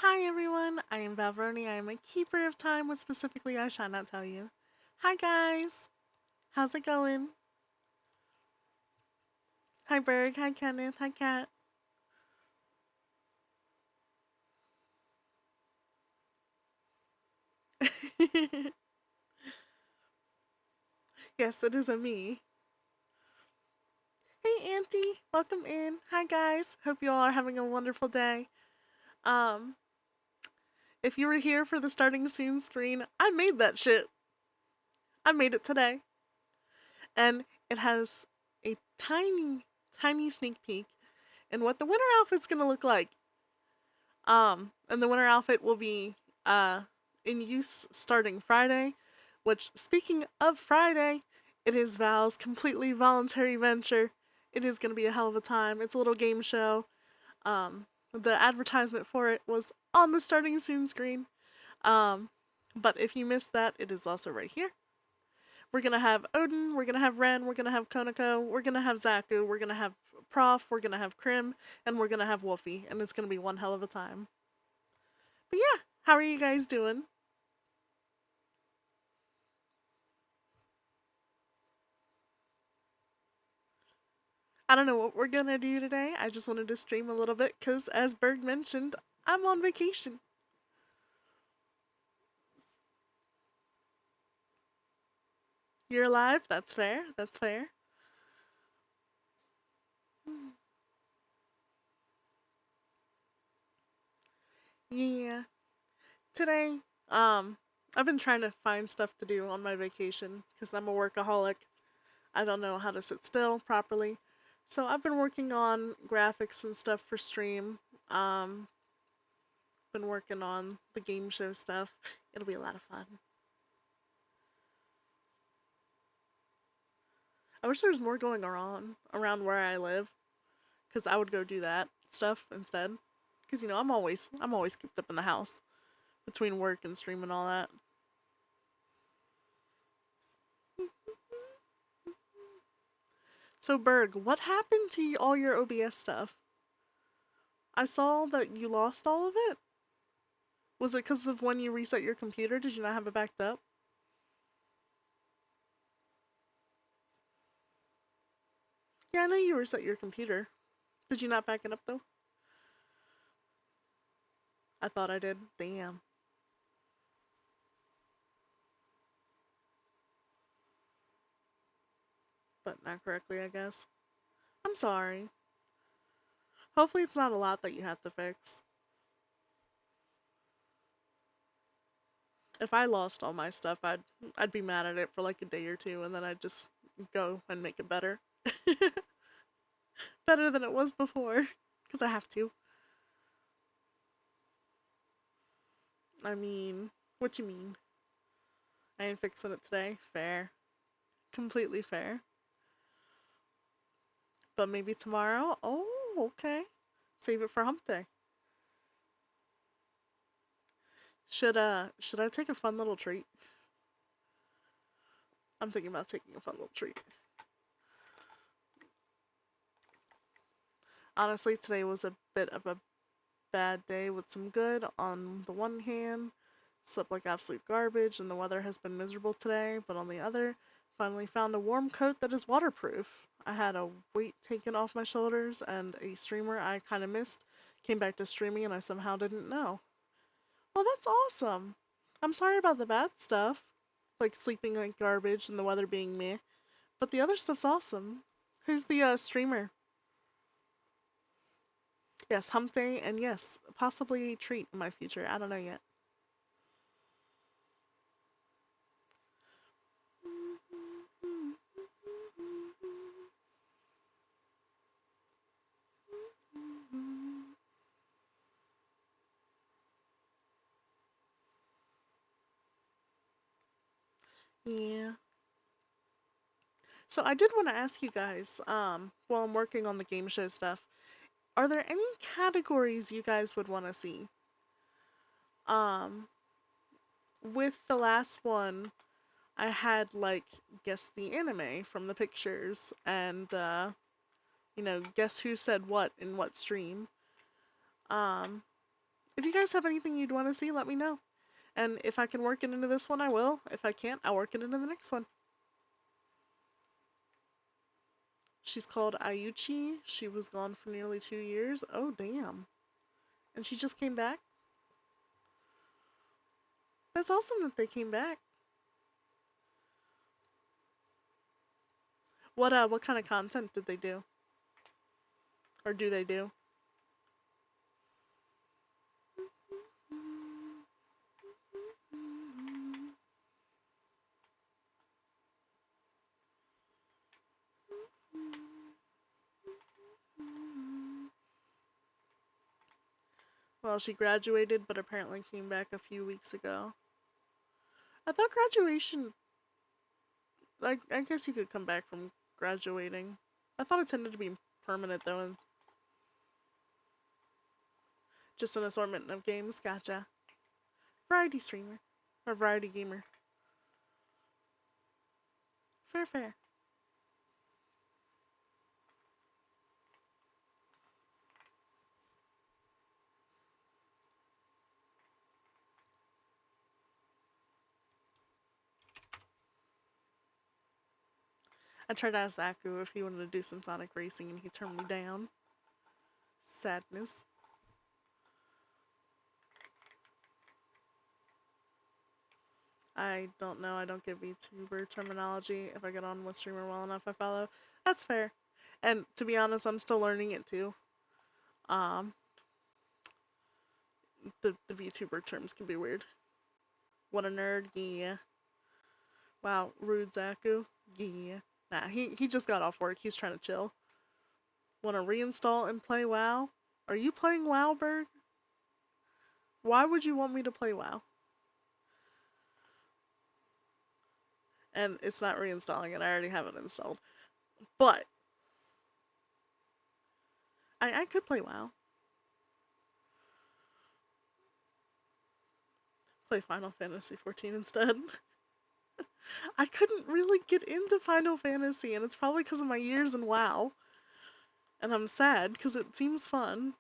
Hi everyone, I am Valveroni. I am a keeper of time, what specifically I shall not tell you. Hi guys, how's it going? Hi Berg, hi Kenneth, hi Kat. Yes, it is a me. Hey Auntie, welcome in. Hi guys, hope you all are having a wonderful day. Um, if you were here for the starting soon screen, I made that shit. I made it today. And it has a tiny, tiny sneak peek in what the winter outfit's gonna look like. And the winter outfit will be in use starting Friday, which, speaking of Friday, it is Val's completely voluntary venture. It is going to be a hell of a time. It's a little game show. The advertisement for it was on the starting soon screen. Um, but if you missed that, it is also right here. We're gonna have Odin, we're gonna have Ren, we're gonna have Konako, we're gonna have Zaku, we're gonna have Prof, we're gonna have Krim, and we're gonna have Wolfie, and it's gonna be one hell of a time. But yeah, how are you guys doing? I don't know what we're gonna do today. I just wanted to stream a little bit because, as Berg mentioned, I'm on vacation. You're alive? That's fair. That's fair. Yeah. Today, I've been trying to find stuff to do on my vacation because I'm a workaholic. I don't know how to sit still properly. So I've been working on graphics and stuff for stream. Um, been working on the game show stuff. It'll be a lot of fun. I wish there was more going on around where I live, because I would go do that stuff instead. Because I'm always cooped up in the house between work and stream and all that. So Berg, what happened to all your OBS stuff? I saw that you lost all of it. Was it because of when you reset your computer? Did you not have it backed up? Yeah, I know you reset your computer. Did you not back it up though? I thought I did. Damn. But not correctly, I guess. I'm sorry. Hopefully it's not a lot that you have to fix. If I lost all my stuff, I'd be mad at it for like a day or two, and then I'd just go and make it better, better than it was before, because I have to. I mean, what you mean? I ain't fixing it today. Fair, completely fair. But maybe tomorrow. Oh, okay. Save it for Hump Day. Should I take a fun little treat? I'm thinking about taking a fun little treat. Honestly, today was a bit of a bad day with some good. On the one hand, slept like absolute garbage and the weather has been miserable today, but on the other, finally found a warm coat that is waterproof. I had a weight taken off my shoulders and a streamer I kind of missed came back to streaming and I somehow didn't know. Well, that's awesome. I'm sorry about the bad stuff, like sleeping like garbage and the weather being meh, but the other stuff's awesome. Who's the streamer? Yes, hump day, and yes, possibly a treat in my future. I don't know yet. Yeah. So I did want to ask you guys, while I'm working on the game show stuff, are there any categories you guys would want to see? Um, with the last one, I had like guess the anime from the pictures and guess who said what in what stream. Um, If you guys have anything you'd want to see, let me know. And if I can work it into this one, I will. If I can't, I'll work it into the next one. She's called Ayuchi. She was gone for nearly 2 years. Oh, damn. And she just came back? That's awesome that they came back. What kind of content did they do? Or do they do? Well, she graduated, but apparently came back a few weeks ago. I thought graduation... I guess you could come back from graduating. I thought it tended to be permanent, though, and just an assortment of games. Gotcha. Variety streamer. Or variety gamer. Fair, fair. I tried to ask Aku if he wanted to do some Sonic racing, and he turned me down. Sadness. I don't know. I don't get VTuber terminology. If I get on with streamer well enough, I follow. That's fair. And to be honest, I'm still learning it too. The VTuber terms can be weird. What a nerd, yeah. Wow, rude Zaku, yeah. Nah, he just got off work. He's trying to chill. Want to reinstall and play WoW? Are you playing WoW, Berg? Why would you want me to play WoW? And it's not reinstalling it. I already have it installed. But I could play WoW. Play Final Fantasy 14 instead. I couldn't really get into Final Fantasy, and it's probably because of my years in WoW. And I'm sad because it seems fun.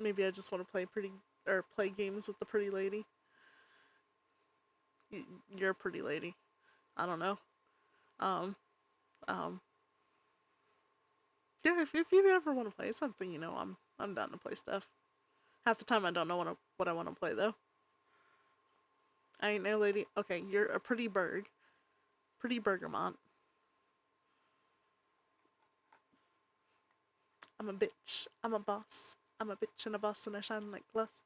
Maybe I just want to play games with the pretty lady. You're a pretty lady. I don't know. Um, yeah. If you ever want to play something, you know, I'm down to play stuff. Half the time I don't know what I want to play though. I ain't no lady. Okay, you're a pretty bird. Pretty Bergamot. I'm a bitch. I'm a boss. I'm a bitch and a boss and I shine like glass.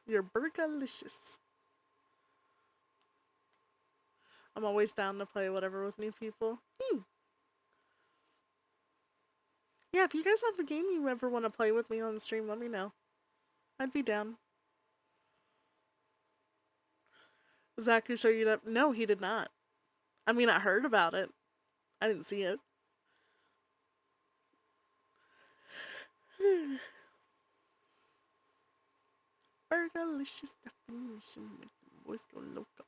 You're burgalicious. I'm always down to play whatever with new people. Yeah, if you guys have a game you ever want to play with me on the stream, let me know. I'd be down. Zaku showed you that? No, he did not. I mean, I heard about it. I didn't see it. Burgalicious definition make the boys go loco.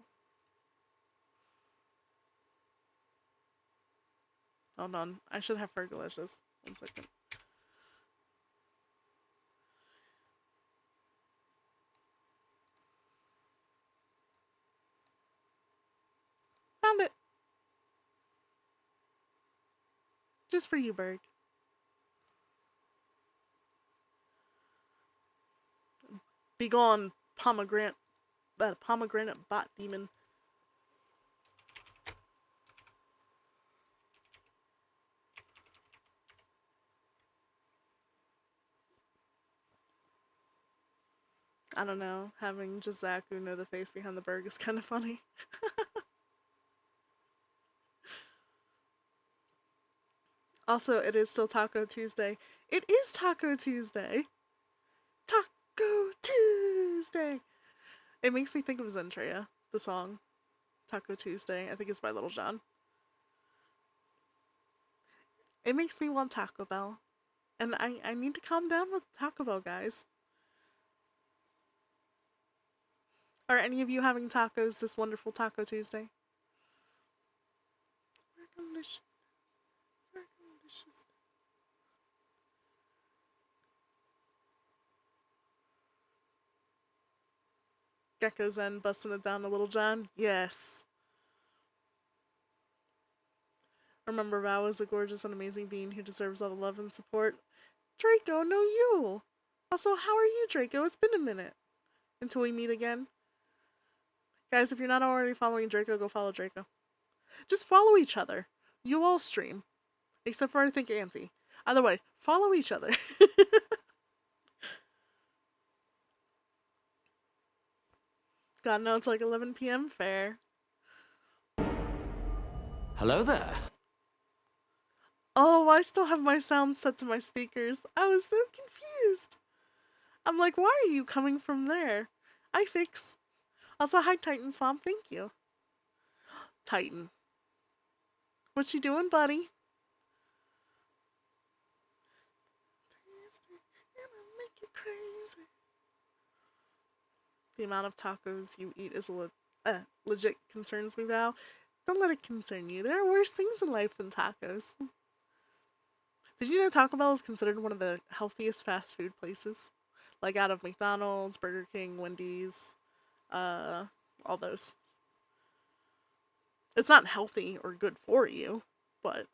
Hold on, I should have Fergalicious. 1 second. Found it! Just for you, Berg. Be gone, pomegranate bot demon. I don't know, having just Zaku know the face behind the Berg is kind of funny. Also, it is still Taco Tuesday. It is Taco Tuesday! Taco Tuesday! It makes me think of Zentria, the song. Taco Tuesday. I think it's by Little John. It makes me want Taco Bell. And I need to calm down with Taco Bell, guys. Are any of you having tacos this wonderful Taco Tuesday? Delicious. Gecko Zen busting it down to Little John. Yes. Remember, Val is a gorgeous and amazing being who deserves all the love and support. Draco, no you. Also, how are you, Draco? It's been a minute. Until we meet again. Guys, if you're not already following Draco, go follow Draco. Just follow each other. You all stream. Except for, I think, Auntie. Either way, follow each other. God, no, it's like 11 p.m. Fair. Hello there. Oh, I still have my sound set to my speakers. I was so confused. I'm like, why are you coming from there? I fix. Also, hi, Titan Swamp. Thank you. Titan. What you doing, buddy? Make you crazy. The amount of tacos you eat is legit concerns me, Val. Don't let it concern you. There are worse things in life than tacos. Did you know Taco Bell is considered one of the healthiest fast food places? Like out of McDonald's, Burger King, Wendy's, all those. It's not healthy or good for you, but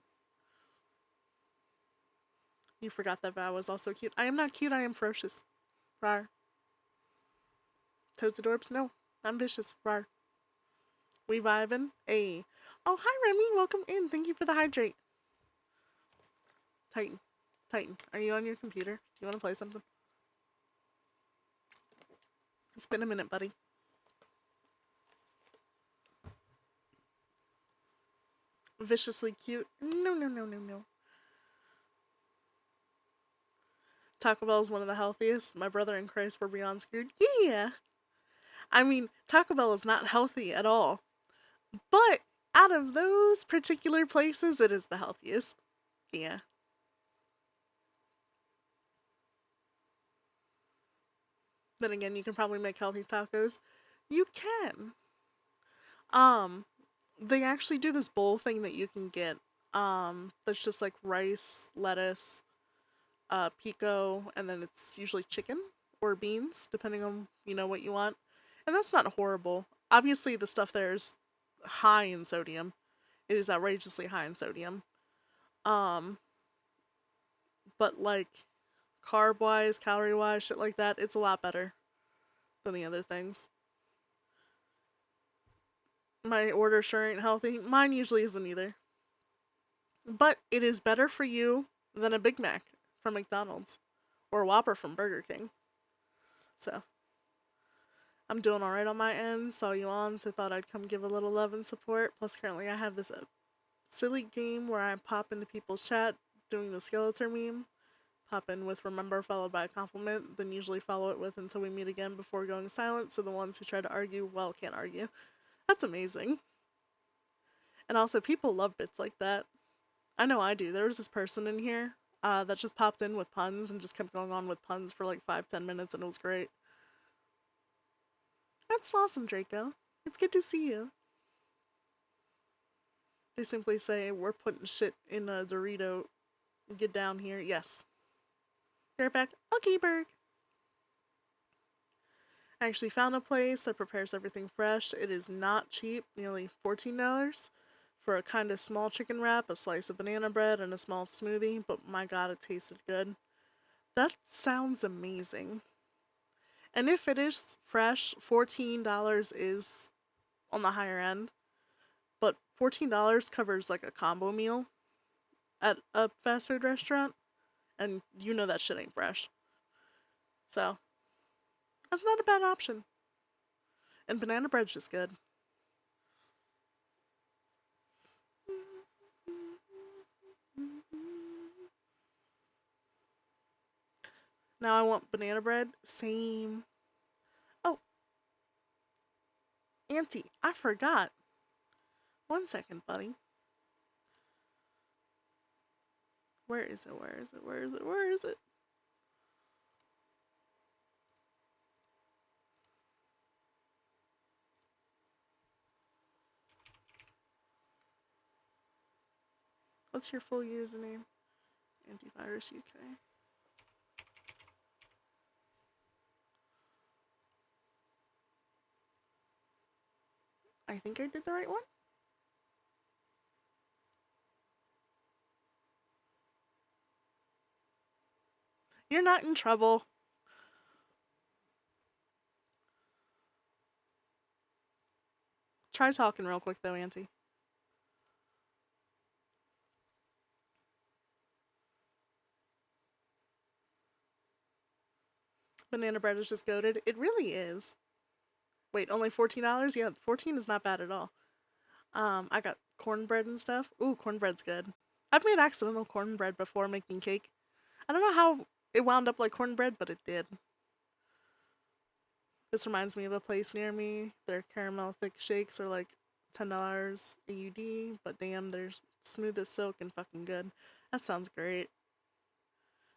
you forgot that Val was also cute. I am not cute, I am ferocious. Rar. Toads adorbs? No. I'm vicious. Rar. We vibin'? Ayy. Oh, hi Remy, welcome in. Thank you for the hydrate. Titan. Titan, are you on your computer? Do you want to play something? It's been a minute, buddy. Viciously cute? No, no, no, no, no. Taco Bell is one of the healthiest. My brother and Christ were beyond screwed. Yeah. I mean, Taco Bell is not healthy at all. But out of those particular places, it is the healthiest. Yeah. Then again, you can probably make healthy tacos. You can. They actually do this bowl thing that you can get. That's just like rice, lettuce, pico, and then it's usually chicken or beans, depending on, what you want. And that's not horrible. Obviously, the stuff there is high in sodium. It is outrageously high in sodium. Um, but like carb wise, calorie wise, shit like that, it's a lot better than the other things. My order sure ain't healthy. Mine usually isn't either. But it is better for you than a Big Mac from McDonald's or a Whopper from Burger King. So, I'm doing alright on my end. Saw you on, so thought I'd come give a little love and support. Plus, currently I have this silly game where I pop into people's chat doing the skeleton meme. Pop in with remember followed by a compliment, then usually follow it with until we meet again before going silent, so the ones who try to argue, well, can't argue. That's amazing. And also, people love bits like that. I know I do. There was this person in here that just popped in with puns and just kept going on with puns for like 5-10 minutes, and it was great. That's awesome, Draco. It's good to see you. They simply say, we're putting shit in a Dorito. Get down here. Yes. They're back. Okay, Berg. I actually found a place that prepares everything fresh. It is not cheap, nearly $14 for a kind of small chicken wrap, a slice of banana bread, and a small smoothie, but my god, it tasted good. That sounds amazing. And if it is fresh, $14 is on the higher end, but $14 covers like a combo meal at a fast food restaurant, and you know that shit ain't fresh. So, that's not a bad option. And banana bread's just good. Now I want banana bread. Same. Oh. Auntie, I forgot. 1 second, buddy. Where is it? Where is it? Where is it? Where is it? What's your full username? Antivirus UK. I think I did the right one. You're not in trouble. Try talking real quick though, Auntie. Banana bread is just goated. It really is. Wait, only $14? Yeah, 14 is not bad at all. I got cornbread and stuff. Ooh, cornbread's good. I've made accidental cornbread before making cake. I don't know how it wound up like cornbread, but it did. This reminds me of a place near me. Their caramel thick shakes are like $10 AUD, but damn, they're smooth as silk and fucking good. That sounds great.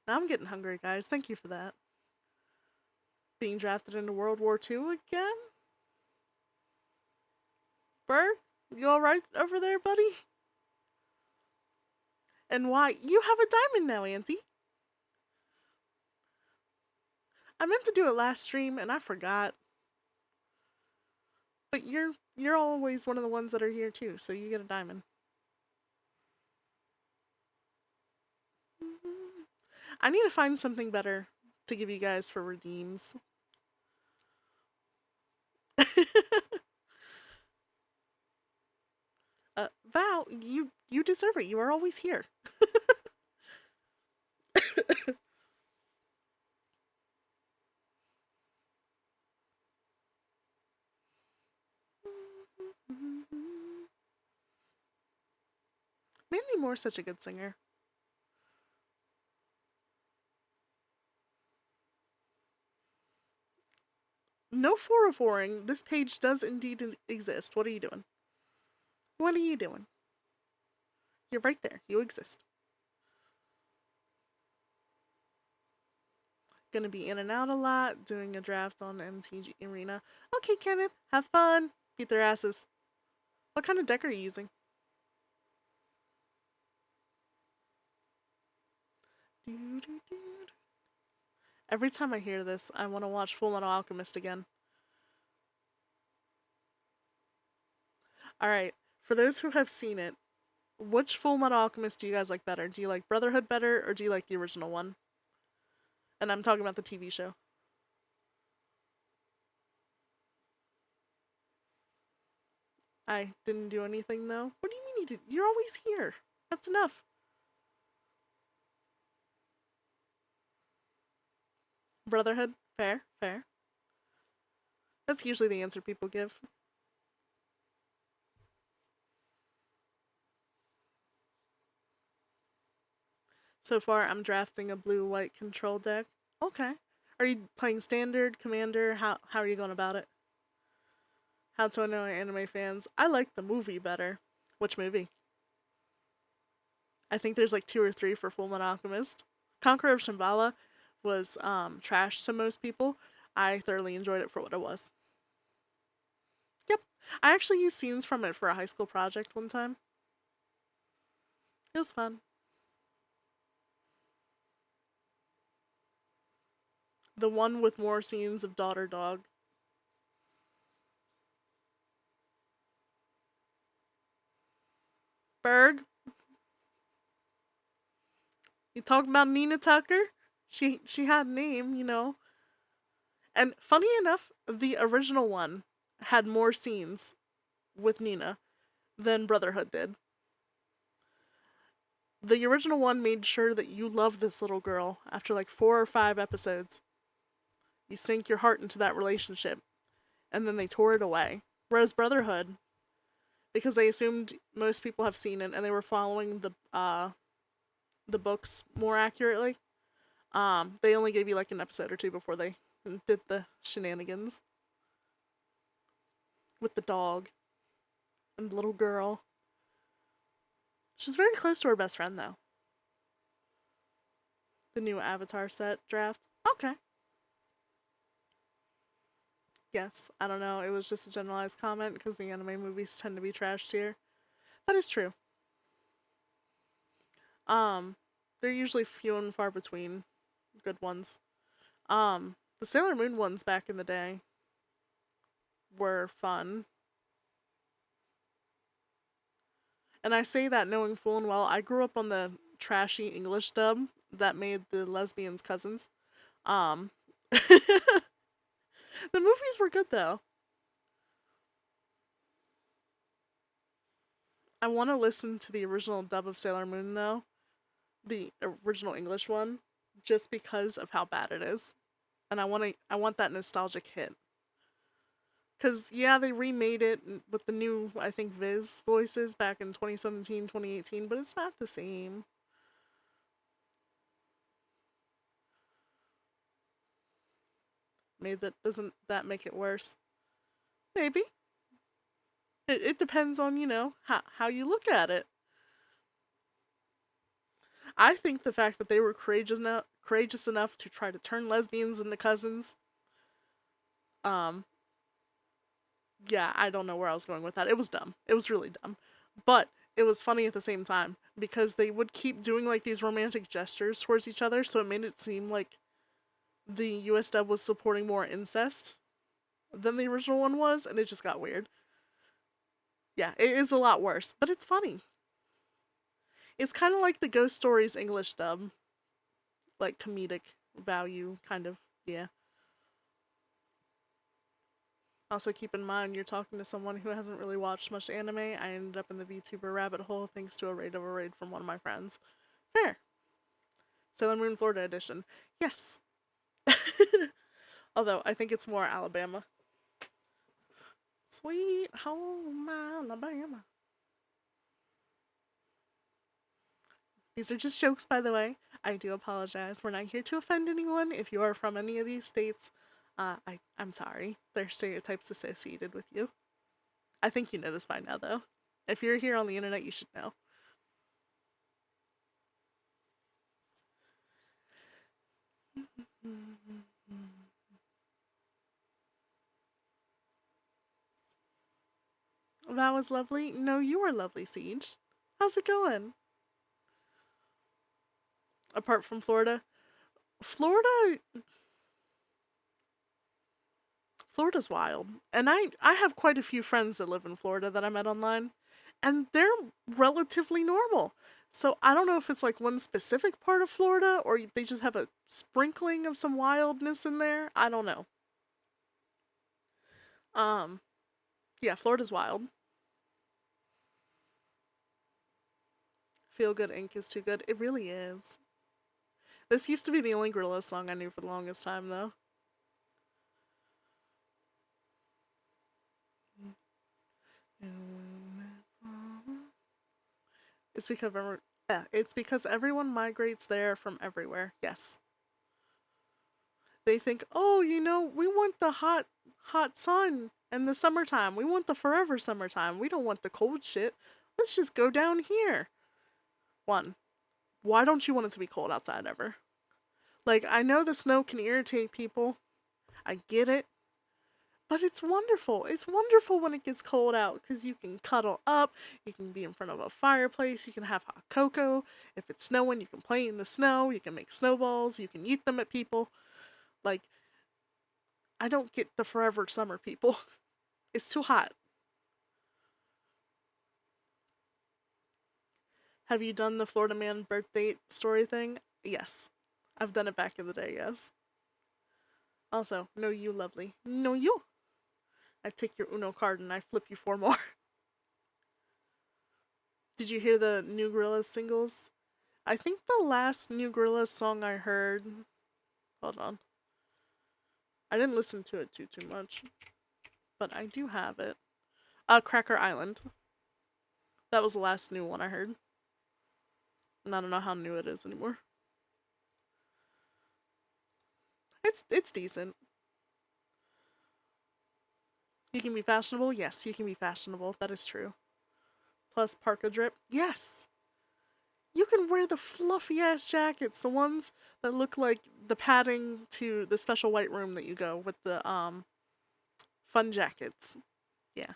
Now I'm getting hungry, guys. Thank you for that. Being drafted into World War II again? Berg, you alright over there, buddy? And why? You have a diamond now, Auntie. I meant to do it last stream and I forgot. But you're always one of the ones that are here too, so you get a diamond. I need to find something better to give you guys for redeems. Val, you deserve it. You are always here. Mainly more such a good singer. No 404ing. This page does indeed exist. What are you doing? What are you doing? You're right there. You exist. Gonna be in and out a lot, doing a draft on MTG Arena. Okay, Kenneth, have fun. Beat their asses. What kind of deck are you using? Every time I hear this, I want to watch Full Metal Alchemist again. Alright, for those who have seen it, which Full Metal Alchemist do you guys like better? Do you like Brotherhood better, or do you like the original one? And I'm talking about the TV show. I didn't do anything, though. What do you mean you did? You're always here. That's enough. Brotherhood? Fair, fair. That's usually the answer people give. So far, I'm drafting a blue-white control deck. Okay. Are you playing standard, commander? How are you going about it? How to annoy anime fans? I like the movie better. Which movie? I think there's like 2 or 3 for Fullmetal Alchemist. Conqueror of Shambhala was trash to most people. I thoroughly enjoyed it for what it was. Yep. I actually used scenes from it for a high school project one time. It was fun. The one with more scenes of daughter dog. Berg? You talking about Nina Tucker? She had a name, you know. And funny enough, the original one had more scenes with Nina than Brotherhood did. The original one made sure that you love this little girl after like 4 or 5 episodes. You sink your heart into that relationship, and then they tore it away. Whereas Brotherhood, because they assumed most people have seen it and they were following the books more accurately, they only gave you like an episode or 2 before they did the shenanigans with the dog and the little girl. She's very close to her best friend though. The new Avatar set draft. Okay. Yes, I don't know. It was just a generalized comment because the anime movies tend to be trashed here. That is true. they're usually few and far between good ones. The Sailor Moon ones back in the day were fun. And I say that knowing full and well I grew up on the trashy English dub that made the lesbians cousins. Um the movies were good though. I want to listen to the original dub of Sailor Moon though, the original English one, just because of how bad it is. And I want that nostalgic hit. Cuz yeah, they remade it with the new I think Viz voices back in 2017, 2018, but it's not the same. Maybe that doesn't that make it worse? Maybe. It depends on, how you look at it. I think the fact that they were courageous enough to try to turn lesbians into cousins, um, yeah, I don't know where I was going with that. It was dumb. It was really dumb. But it was funny at the same time because they would keep doing like these romantic gestures towards each other, so it made it seem like the US dub was supporting more incest than the original one was, and it just got weird. Yeah, it is a lot worse, but it's funny. It's kind of like the Ghost Stories English dub, like comedic value, kind of. Yeah. Also, keep in mind you're talking to someone who hasn't really watched much anime. I ended up in the VTuber rabbit hole thanks to a raid of a raid from one of my friends. Fair. Sailor Moon Florida edition. Yes. Although I think it's more Alabama. Sweet home Alabama. These are just jokes, by the way. I do apologize. We're not here to offend anyone. If you are from any of these states, I'm sorry. There are stereotypes associated with you. I think you know this by now, though. If you're here on the internet, you should know. That was lovely. No, you were lovely, Siege. How's it going? Apart from Florida, Florida, Florida's wild, and I have quite a few friends that live in Florida that I met online, and they're relatively normal. So I don't know if it's like one specific part of Florida or they just have a sprinkling of some wildness in there. I don't know. Um, yeah, Florida's wild. Feel Good Inc. is too good. It really is. This used to be the only Gorillaz song I knew for the longest time, though. It's because it's because everyone migrates there from everywhere. Yes, they think, oh, we want the hot sun and the summertime. We want the forever summertime. We don't want the cold shit. Let's just go down here. One, why don't you want it to be cold outside ever? Like, I know the snow can irritate people. I get it. But it's wonderful. It's wonderful when it gets cold out because you can cuddle up, you can be in front of a fireplace, you can have hot cocoa. If it's snowing, you can play in the snow, you can make snowballs, you can eat them at people. Like, I don't get the forever summer people. It's too hot. Have you done the Florida man birthday story thing? Yes. I've done it back in the day, yes. Also, no you, lovely. No you. I take your Uno card and I flip you four more. Did you hear the new Gorillaz singles? I think the last new Gorillaz song I heard. Hold on. I didn't listen to it too much, but I do have it. Cracker Island. That was the last new one I heard. And I don't know how new it is anymore. It's decent. You can be fashionable? Yes, you can be fashionable. That is true. Plus parka drip? Yes. You can wear the fluffy ass jackets, the ones that look like the padding to the special white room that you go with the fun jackets. Yeah.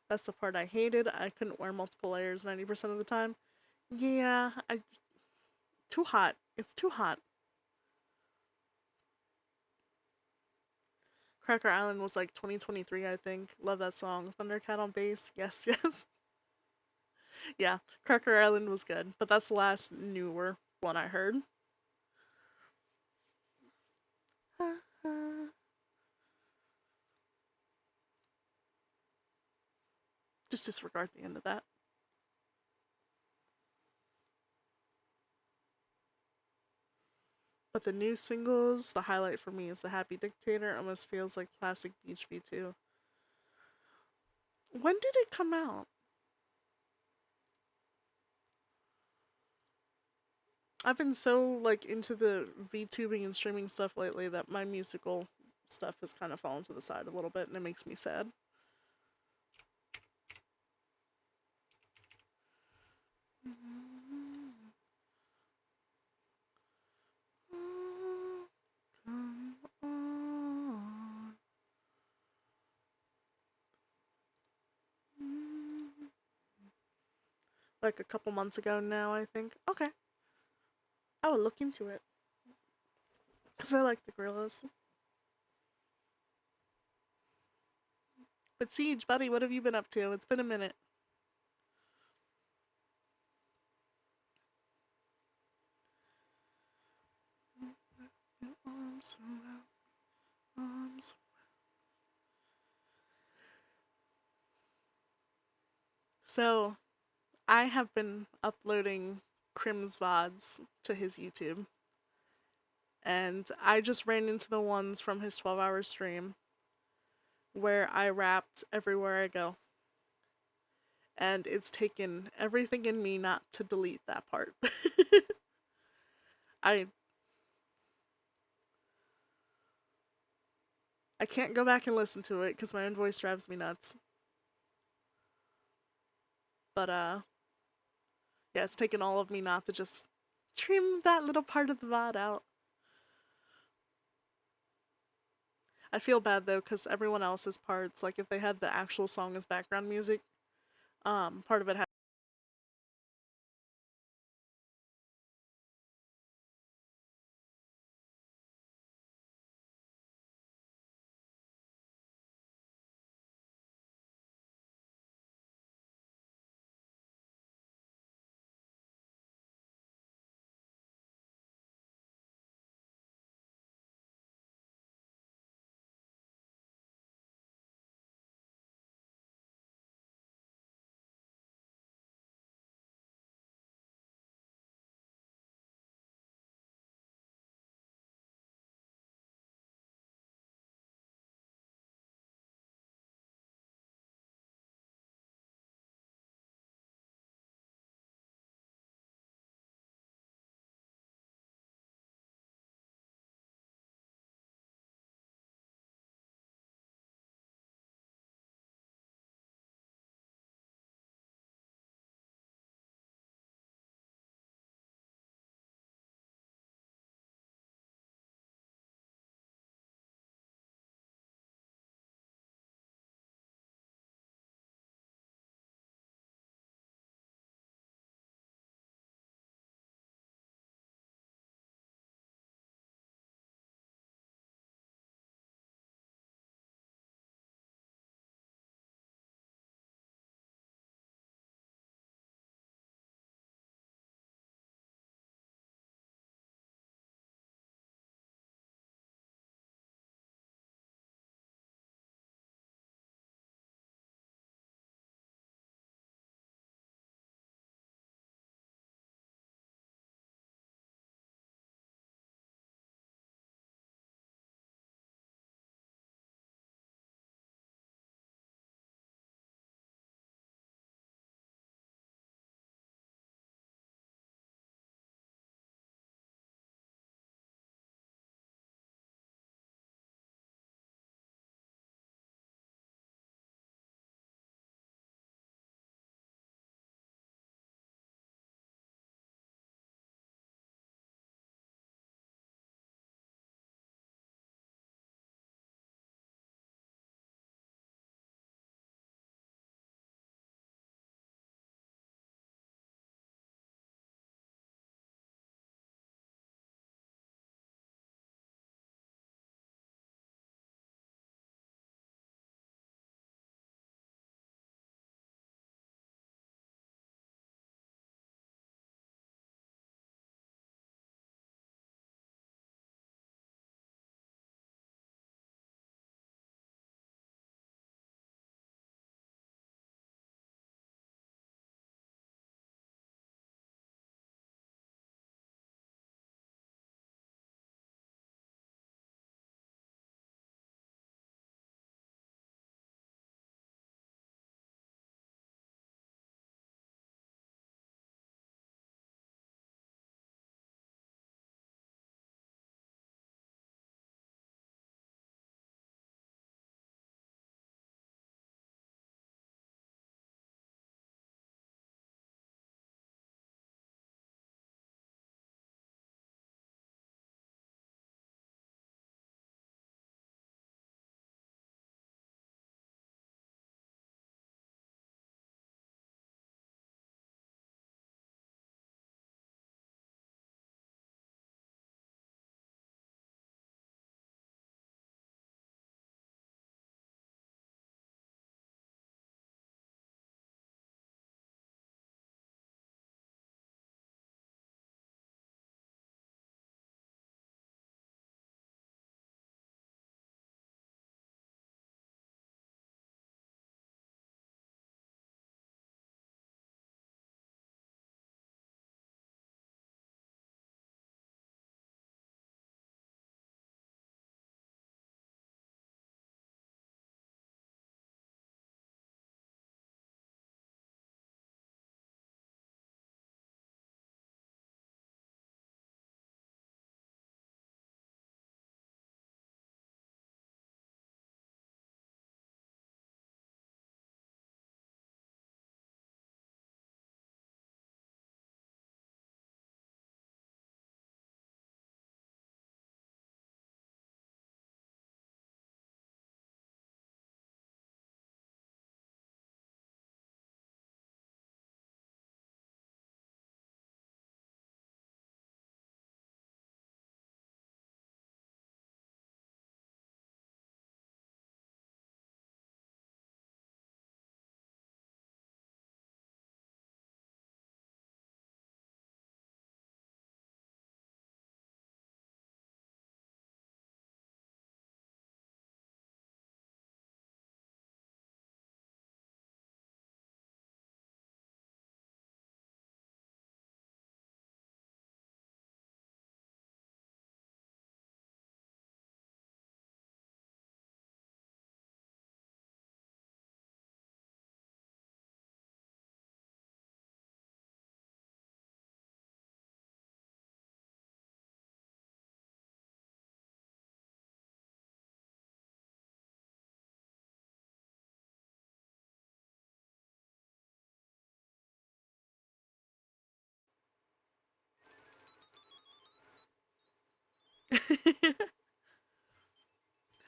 That's the part I hated. I couldn't wear multiple layers 90% of the time. Yeah, too hot. It's too hot. Cracker Island was like 2023, I think. Love that song. Thundercat on bass. Yes, yes. Yeah, Cracker Island was good, but that's the last newer one I heard. Just disregard the end of that. But the new singles, the highlight for me is The Happy Dictator. Almost feels like Plastic Beach V2. When did it come out? I've been so like into the VTubing and streaming stuff lately that my musical stuff has kind of fallen to the side a little bit, and it makes me sad. Like a couple months ago now, I think. Okay, I will look into it because I like the gorillas. But Siege, buddy, what have you been up to? It's been a minute. Arms around, arms. So, I have been uploading Crim's VODs to his YouTube, and I just ran into the ones from his 12-hour stream where I rapped everywhere I go. And it's taken everything in me not to delete that part. I I can't go back and listen to it because my own voice drives me nuts. But yeah, it's taken all of me not to just trim that little part of the VOD out. I feel bad though because everyone else's parts, like if they had the actual song as background music, part of it had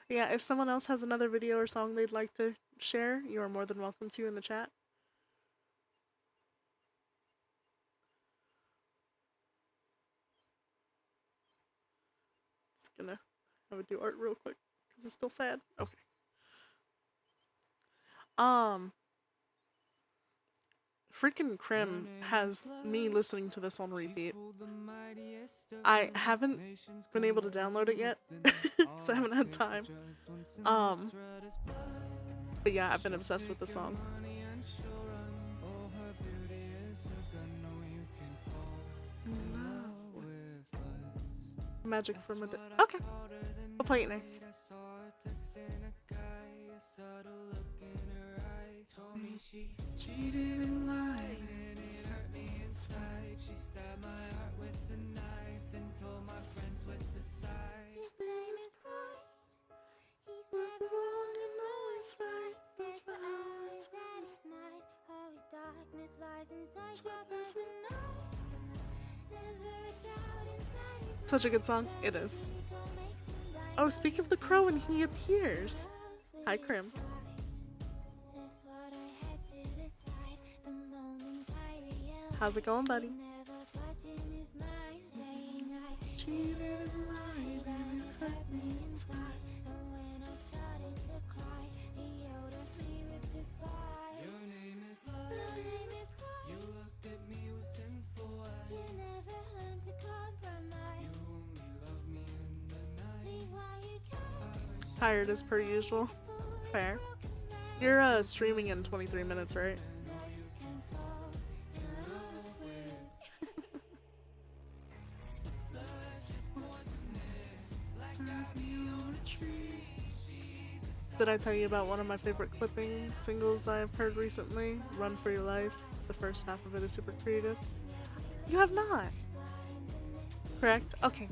Yeah, if someone else has another video or song they'd like to share, you are more than welcome to in the chat. Just gonna have it do art real quick because it's still sad. Okay. Freaking Krim has me listening to this on repeat. I haven't been able to download it yet because I haven't had time. But yeah, I've been obsessed with the song. Magic from a okay. I'll play it next. Told me she cheated and lied and it hurt me inside. She stabbed my heart with a knife and told my friends with the sides. His name is Pride. He's never wrong and always right. Stays for hours at his might. How his darkness lies inside sharp as a knife. Never a doubt inside his such a good song. It is. Oh, speak of the crow and he appears. Hi, Krim. How's it going, buddy? Tired as per usual. Fair. You're streaming in 23 minutes, right? Did I tell you about one of my favorite clipping singles I've heard recently? Run for Your Life. The first half of it is super creative. You have not. Correct? Okay.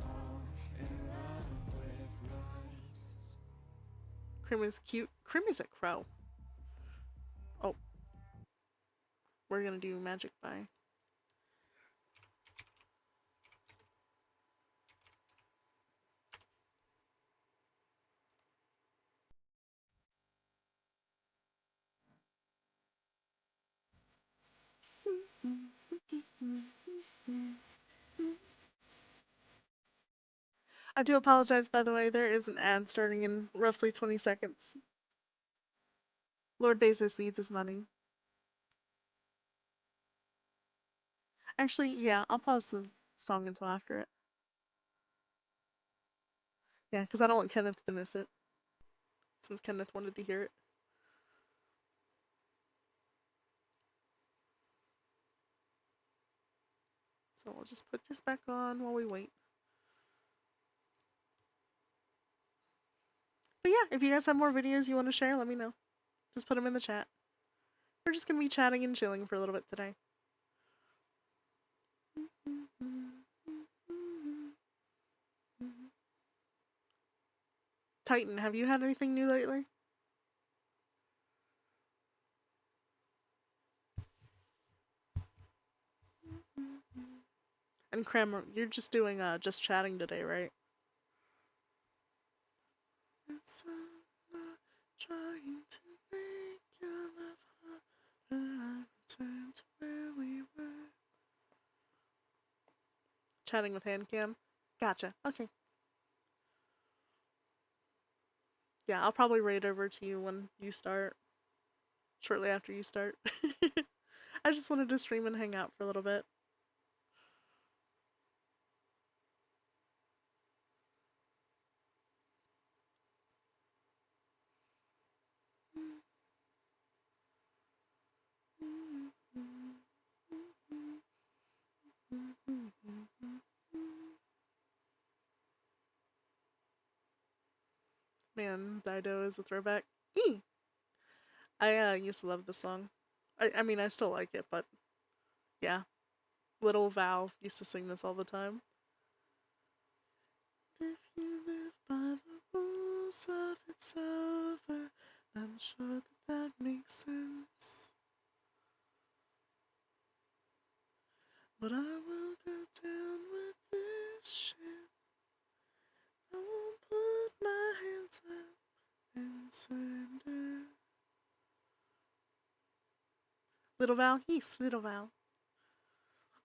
Krim is cute. Krim is a crow. Oh. We're gonna do Magic by. I do apologize, by the way, there is an ad starting in roughly 20 seconds. Lord Bezos needs his money. Actually, yeah, I'll pause the song until after it. Yeah, because I don't want Kenneth to miss it. Since Kenneth wanted to hear it. So I'll just put this back on while we wait. But yeah, if you guys have more videos you want to share, let me know. Just put them in the chat. We're just going to be chatting and chilling for a little bit today. Titan, have you had anything new lately? And Kramer, you're just doing just chatting today, right? Trying to make your love harder, I return to where we were. Chatting with Handcam? Gotcha. Okay. Yeah, I'll probably raid over to you when you start. Shortly after you start. I just wanted to stream and hang out for a little bit. Man, Dido is a throwback. I used to love this song. I mean, I still like it, but yeah. Little Val used to sing this all the time. If you live by the rules of it's over, I'm sure that makes sense. But I will go down with this ship. Little Val? Yes, Little Val.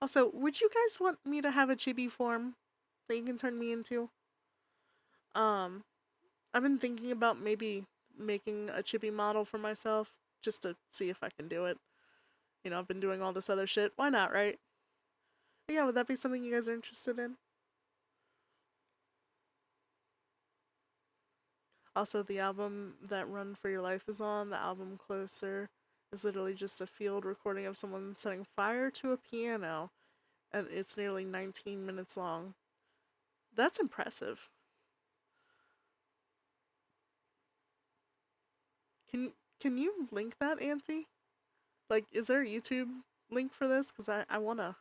Also, would you guys want me to have a chibi form that you can turn me into? Um, I've been thinking about maybe making a chibi model for myself just to see if I can do it. You know, I've been doing all this other shit. Why not, right? But yeah, would that be something you guys are interested in? Also, the album that Run for Your Life is on, the album Closer, is literally just a field recording of someone setting fire to a piano, and it's nearly 19 minutes long. That's impressive. Can you link that, Auntie? Like, is there a YouTube link for this? Because I wanna.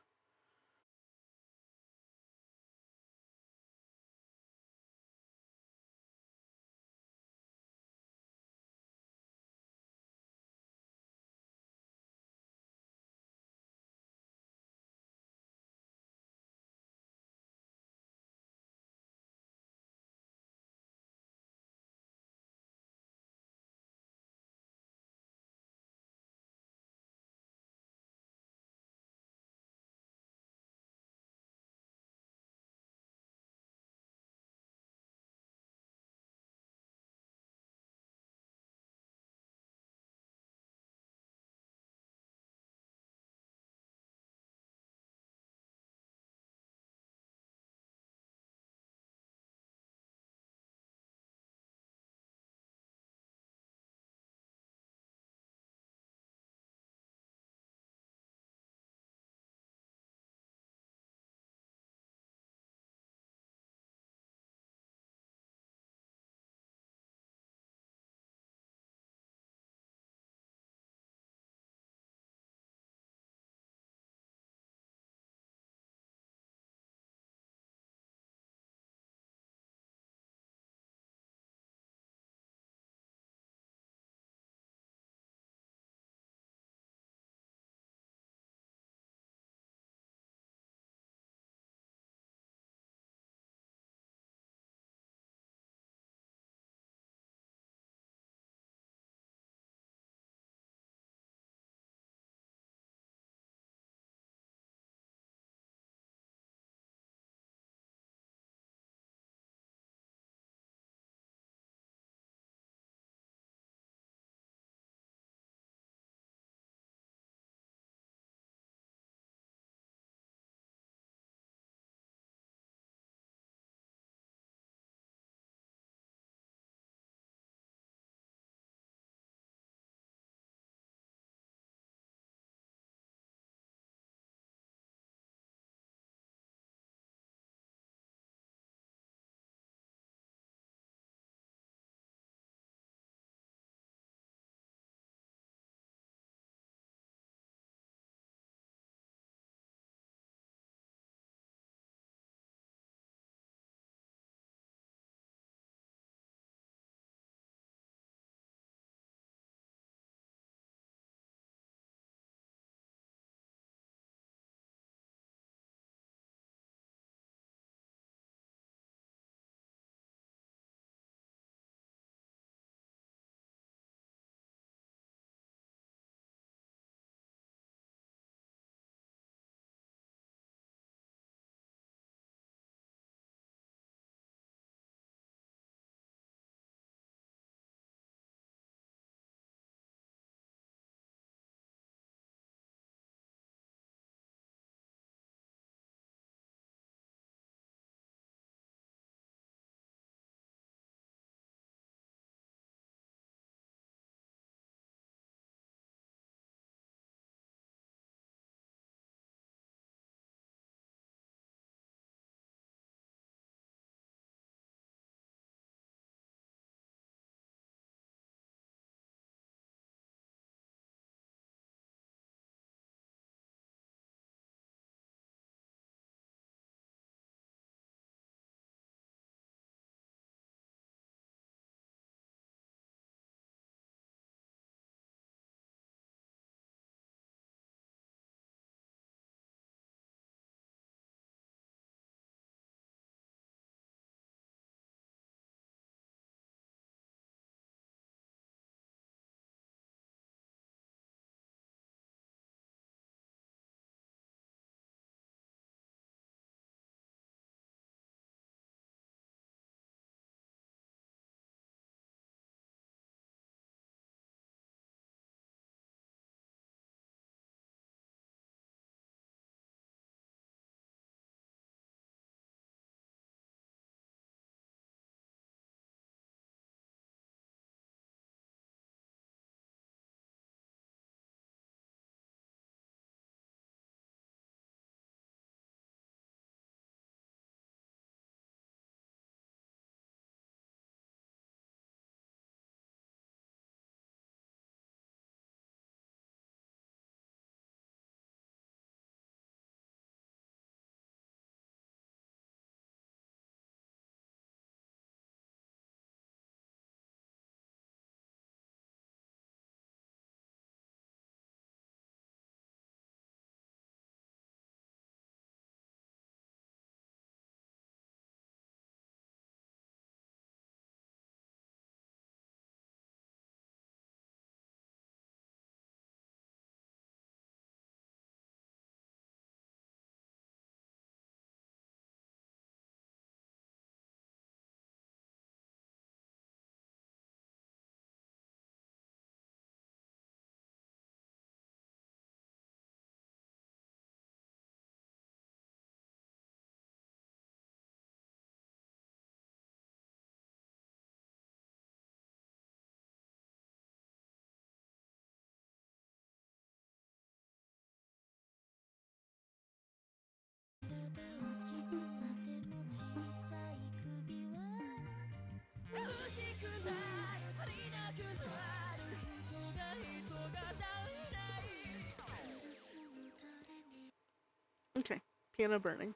Piano burning.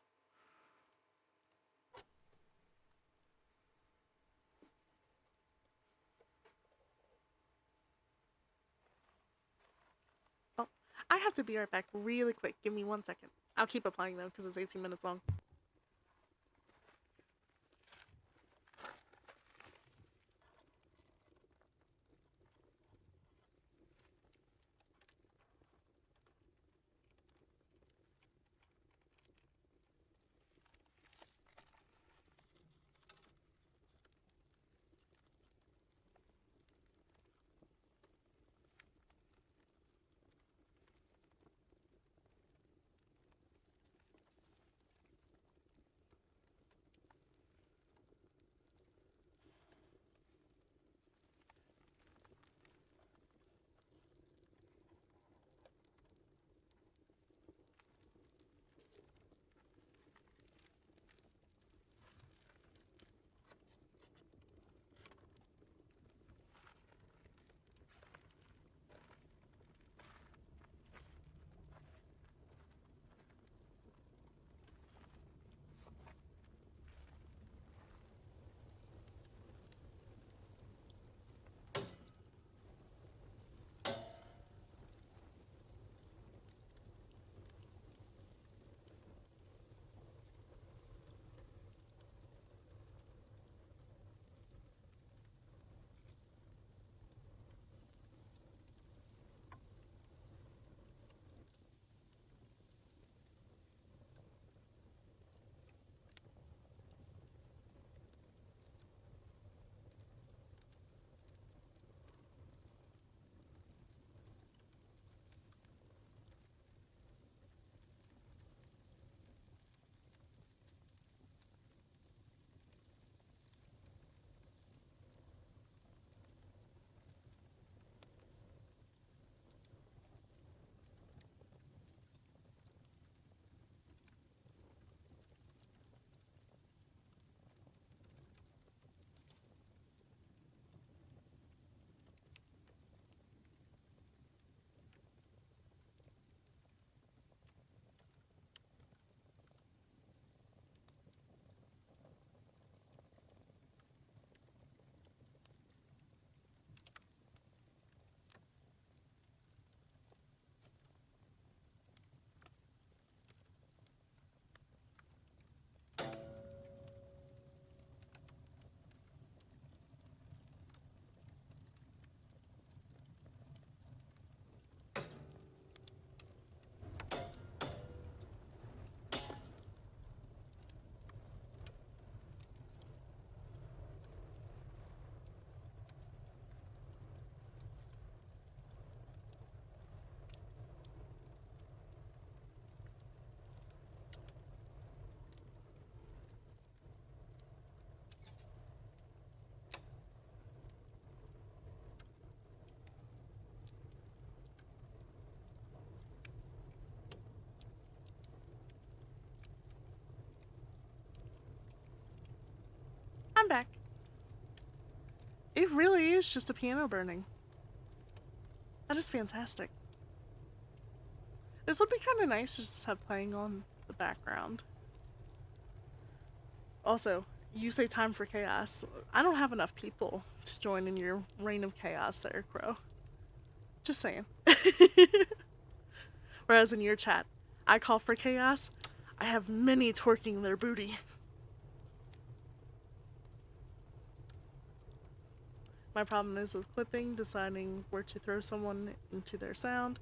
Oh, I have to be right back really quick. Give me 1 second. I'll keep applying though because it's 18 minutes long. I'm back. It really is just a piano burning. That is fantastic. This would be kind of nice to just have playing on the background. Also, you say time for chaos. I don't have enough people to join in your reign of chaos there, Crow. Just saying. Whereas in your chat, I call for chaos. I have many twerking their booty. My problem is with clipping, deciding where to throw someone into their sound.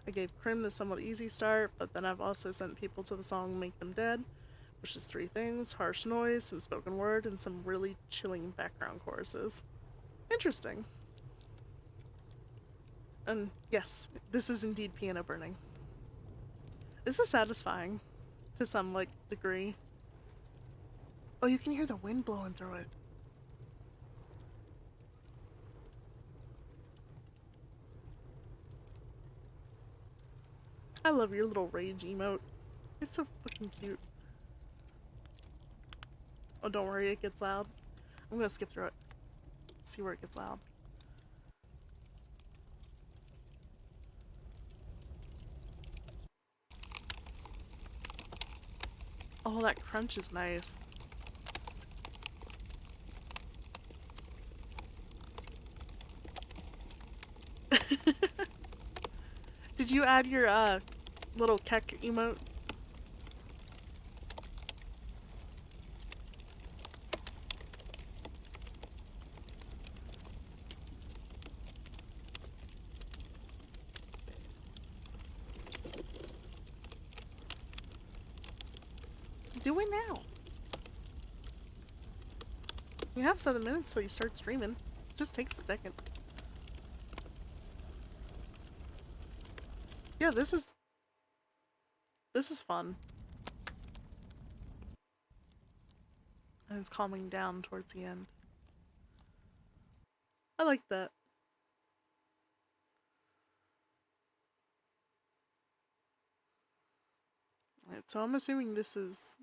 I gave Crim the somewhat easy start, but then I've also sent people to the song Make Them Dead, which is 3 things: harsh noise, some spoken word, and some really chilling background choruses. Interesting. And yes, this is indeed piano burning. This is satisfying to some degree. Oh, you can hear the wind blowing through it. I love your little rage emote. It's so fucking cute. Oh, don't worry, it gets loud. I'm gonna skip through it. See where it gets loud. Oh, that crunch is nice. Did you add your little keck emote? Do it now. You have 7 minutes till you start streaming. It just takes a second. Yeah, this is fun. And it's calming down towards the end. I like that. Alright, so I'm assuming this is...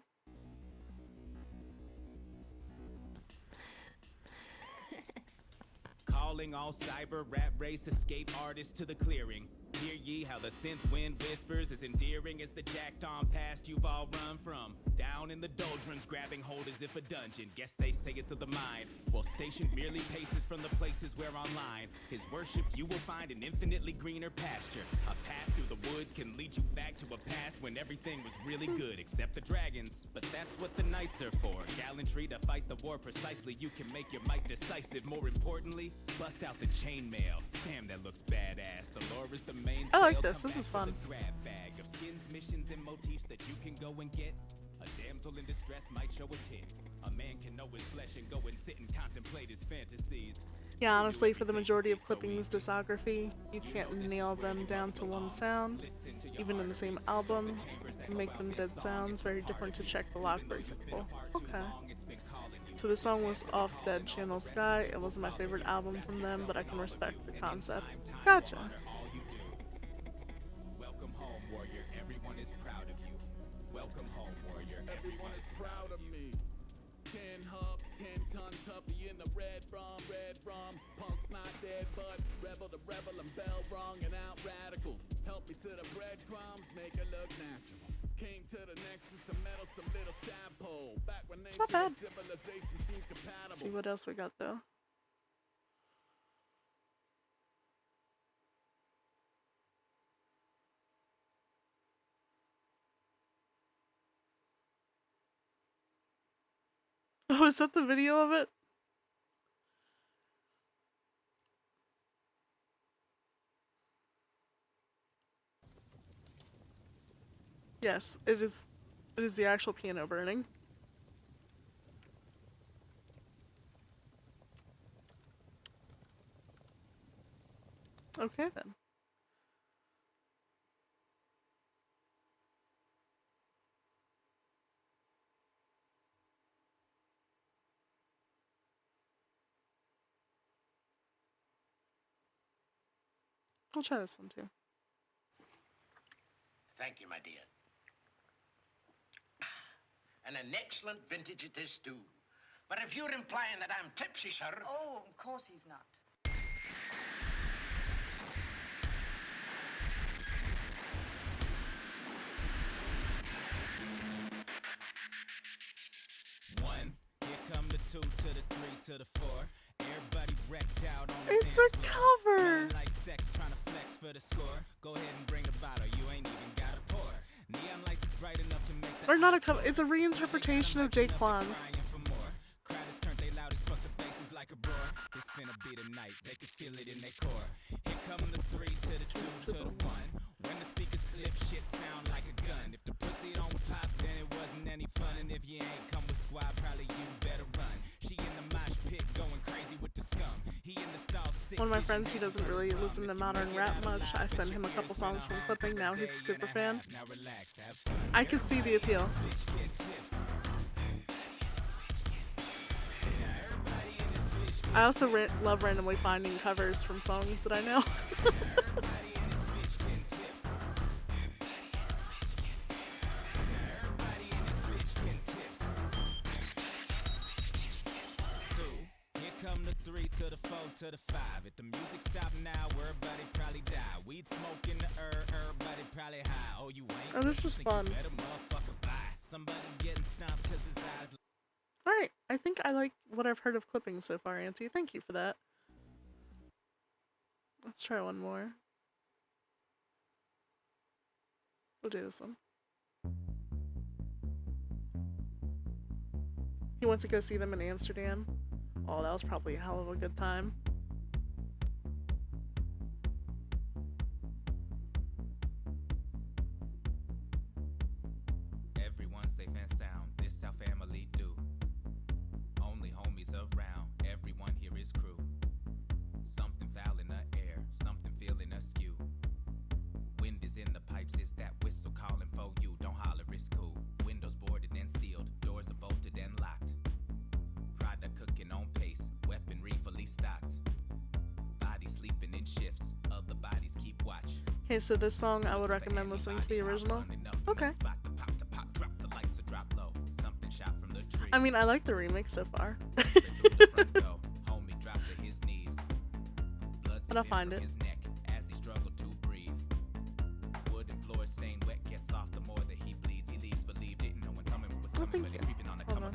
Calling all cyber rap race escape artists to the clearing. Hear ye how the synth wind whispers, as endearing as the jacked on past you've all run from. Down in the doldrums, grabbing hold as if a dungeon. Guess they say it's of the mind. While stationed merely paces from the places where online his worship you will find an infinitely greener pasture. A path through the woods can lead you back to a past when everything was really good, except the dragons. But that's what the knights are for. Gallantry to fight the war precisely. You can make your might decisive. More importantly, bust out the chainmail. Damn, that looks badass. The lore is the main. I like this. This is fun. Grab bag of skins, missions, and motifs that you can go and get. A damsel in distress might show a tit. A man can know his flesh and go and sit and contemplate his fantasies. Yeah, honestly, for the majority of Clipping's discography, you can't nail them down to one sound. Even in the same album, make them dead sounds, very different to Check the Lock, for example. Okay. So this song was off Dead Channel Sky. It wasn't my favorite album from them, but I can respect the concept. Gotcha. Welcome home, warrior. Everyone is proud of you. Welcome home, warrior. Everyone is proud of me. 10 hub, 10-ton tuppy in the red rum. Punk's not dead, but rebel to rebel and bell rung and out radical. Help me to the breadcrumbs, make it look natural. Came to the nexus of metal, some little tadpole. Back when It's not bad. civilization seemed compatible. Let's see what else we got though. Oh, is that the video of it? Yes, it is. It is the actual piano burning. Okay then. I'll try this one too. Thank you, my dear. And an excellent vintage it is, too. But if you're implying that I'm tipsy, sir... Oh, of course he's not. One, here come the 2 to the 3 to the 4. Everybody wrecked out on the It's a dance floor. cover. Feeling like sex, trying to flex for the score. Go ahead and bring the bottle, you ain't even got to pour. Neon lights is bright enough to make the Or not a eyes cover. soar. It's a reinterpretation of Jake Quan's. Crying for more. Crowd is turned they loud as fuck, the bass is like a roar. This finna be the night, they can feel it in their core. Here come the 3 to the 2 to the 1. When the speakers clip, shit sound like a gun. If the pussy don't pop, then it wasn't any fun. And if you ain't come with squad, probably you better run. She in the mosh pit going crazy with the scum. He in the stall sick. One of my friends, he doesn't really listen to modern rap much. I send him a couple songs from Clipping. Now he's a super fan. Now relax, have fun. I could see the appeal. Bitch, get tips. I also love randomly finding covers from songs that I know. Here come the 3 to the 4 to the 5. If the music stop now, everybody probably die. Weed smoke in the everybody probably high. Oh, you ain't. Oh, this is Think you fun. better motherfucker buy. somebody getting stomped cause his eyes. Alright, I think I like what I've heard of clipping so far, Auntie. Thank you for that. Let's try one more. We'll do this one. He went to go see them in Amsterdam. Oh, that was probably a hell of a good time. Everyone safe and sound, this how family do. Only homies around, everyone here is crew. Something foul in the air, something feeling askew. Wind is in the pipes, it's that whistle calling for you. Don't holler, it's cool. Windows boarded and sealed, doors are bolted and locked. Product cooking on pace, weaponry fully stocked. Bodies sleeping in shifts, other bodies keep watch. Okay, so this song I would recommend listening to the original. Okay. I mean, I like the remix so far. But I'll find it. Oh, thank you. Hold on.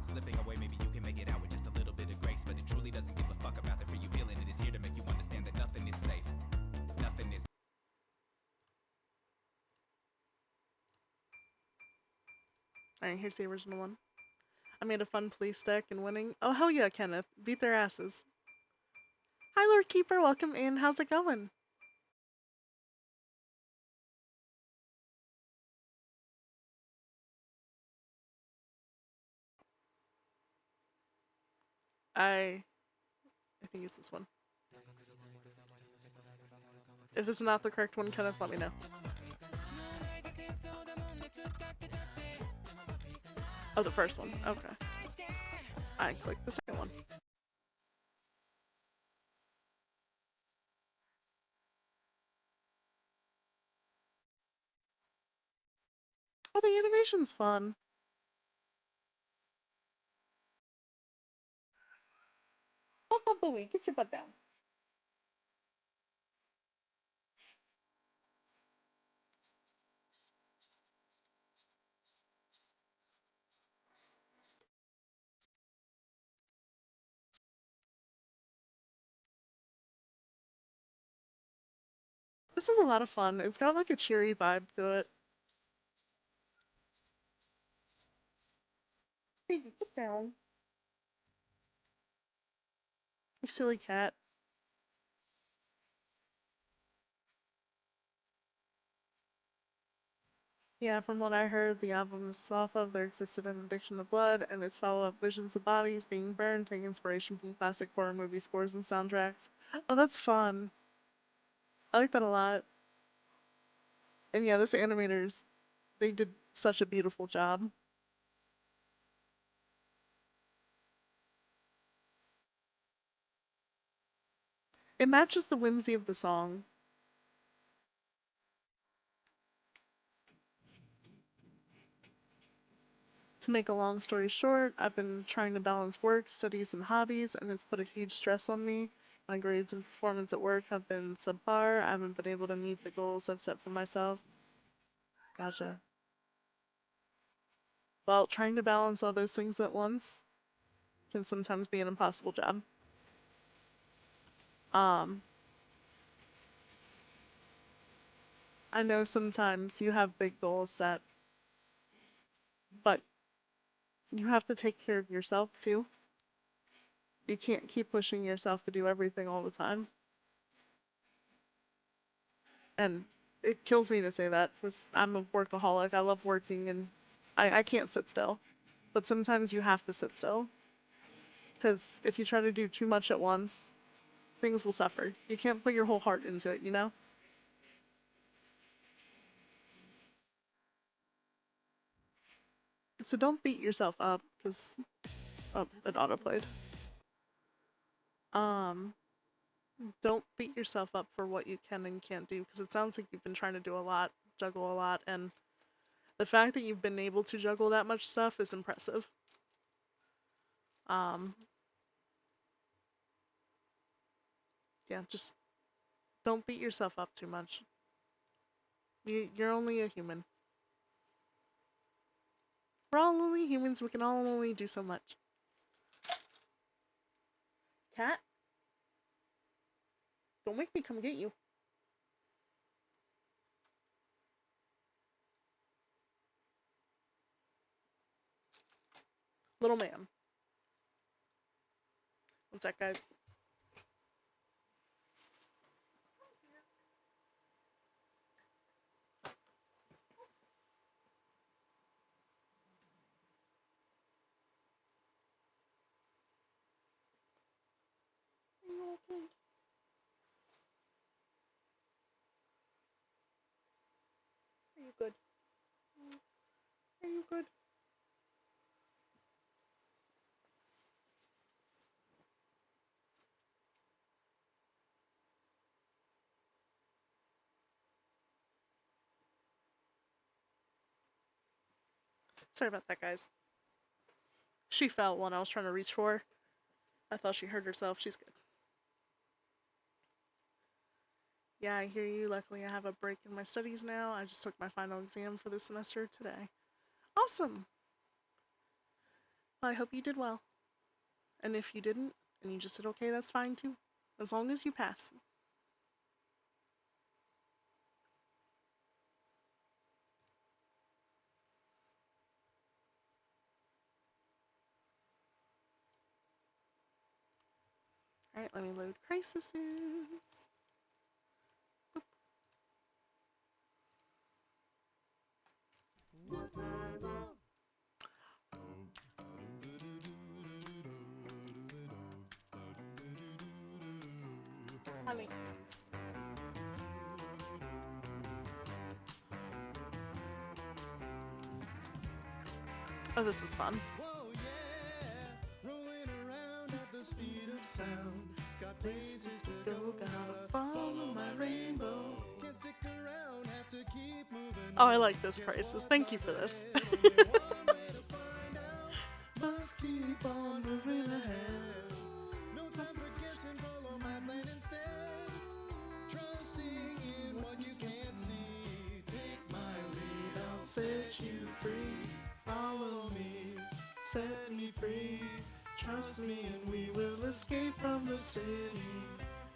Slipping away, maybe you can make it out with just a little bit of grace, but it truly doesn't give a fuck about the fear you feeling. It is here to make you understand that nothing is safe. Nothing is. Alright, here's the original one. I made a fun police deck and winning. Oh, hell yeah, Kenneth. Beat their asses. Hi, Lord Keeper. Welcome in. How's it going? I think it's this one. If this is not the correct one, Kenneth, let me know. Oh, the first one. Okay. I clicked the second one. Oh, the animation's fun. Oh, Bumblebee, get your butt down. This is a lot of fun. It's got like a cheery vibe to it. Hey, get down. You silly cat. Yeah, from what I heard, the album is off of There Existed an Addiction to Blood, and its follow-up Visions of Bodies Being Burned take inspiration from classic horror movie scores and soundtracks. Oh, that's fun. I like that a lot. And yeah, this animators, they did such a beautiful job. It matches the whimsy of the song. To make a long story short, I've been trying to balance work, studies, and hobbies, and it's put a huge stress on me. My grades and performance at work have been subpar. I haven't been able to meet the goals I've set for myself. Gotcha. Well, trying to balance all those things at once can sometimes be an impossible job. Um, I know sometimes you have big goals set, but you have to take care of yourself too. You can't keep pushing yourself to do everything all the time. And it kills me to say that because I'm a workaholic. I love working and I can't sit still. But sometimes you have to sit still. Because if you try to do too much at once, things will suffer. You can't put your whole heart into it, you know? So don't beat yourself up because it autoplayed. Um, don't beat yourself up for what you can and can't do because it sounds like you've been trying to do a lot, juggle a lot, and the fact that you've been able to juggle that much stuff is impressive. Um, yeah, just Don't beat yourself up too much. You're only a human. We're all only humans. We can all only do so much. Cat? Don't make me come get you. Little man. One sec, guys. Are you okay? Are you good? Are you good? Sorry about that, guys. She fell when I was trying to reach for her. I thought she hurt herself. She's good. Yeah, I hear you. Luckily, I have a break in my studies now. I just took my final exam for this semester today. Awesome! Well, I hope you did well. And if you didn't, and you just did okay, that's fine too. As long as you pass. Alright, let me load crises. Honey. Oh, this is fun. Whoa, yeah, rolling around at the speed of sound. Got places to go, gotta follow my rainbow. Can't stick around, have to keep moving. Oh, I like this crisis. Thank you for this. Must keep on moving ahead. No time for guessing, follow my plan instead. Trusting in what you can't see. Take my lead, I'll set you free. Follow me, set me free. Trust me and we will escape from the city.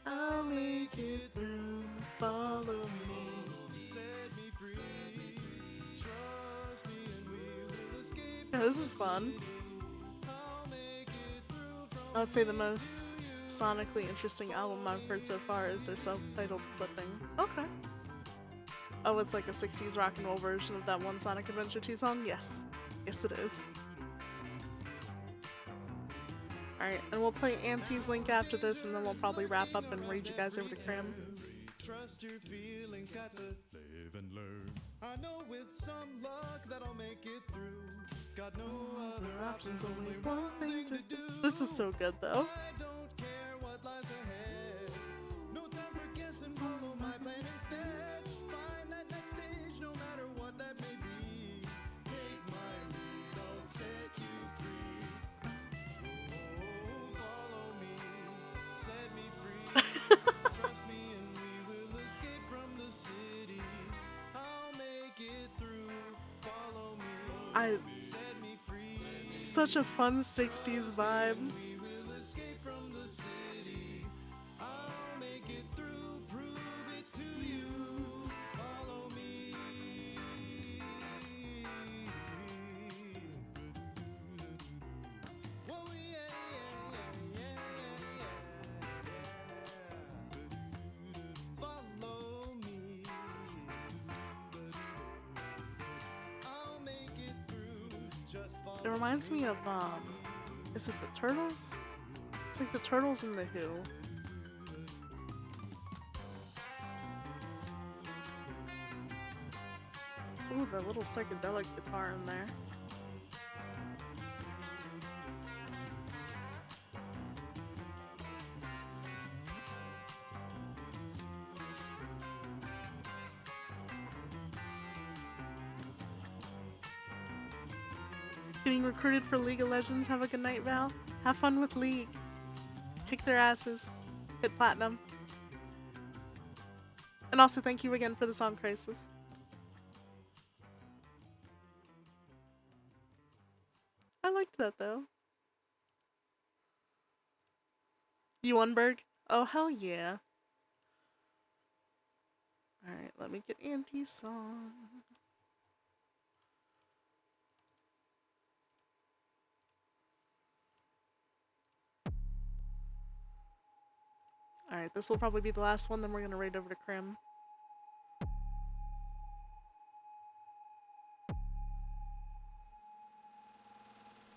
I'll make it through. Follow me, set me free. Trust me and we will escape. Yeah, this is fun. I would say the most sonically interesting album I've heard so far is their self-titled clipping. Okay. Oh, it's like a 60s rock and roll version of that one Sonic Adventure 2 song? Yes. Yes, it is. Alright, and we'll play Auntie's Link after this, and then we'll probably wrap up and raid you guys over to Cram. Trust your feelings, got to live and learn. I know with some luck that I'll make it through. Got no other options, only one thing to do. This is so good, though. I don't care what lies ahead. No time for guessing, follow my plan instead. Find that next stage, no matter what that may be. Take my lead, I'll set you free. Oh, follow me, set me free. Trust me and we will escape from the city. I'll make it through. Follow me, set me free. Such a fun 60s vibe. We will escape from the city. I'll make it through, prove it to you. Follow me. Whoa, yeah, yeah, yeah, yeah. Follow me. I'll make it through. Just follow. It reminds me of, is it the Turtles? It's like the Turtles and the Who. Ooh, that little psychedelic guitar in there. Getting recruited for League of Legends. Have a good night, Val. Have fun with League. Kick their asses. Hit platinum. And also, thank you again for the song Crisis. I liked that though. Ewanberg? Oh, hell yeah. Alright, let me get Auntie's song. Alright, this will probably be the last one, then we're gonna raid over to Krim.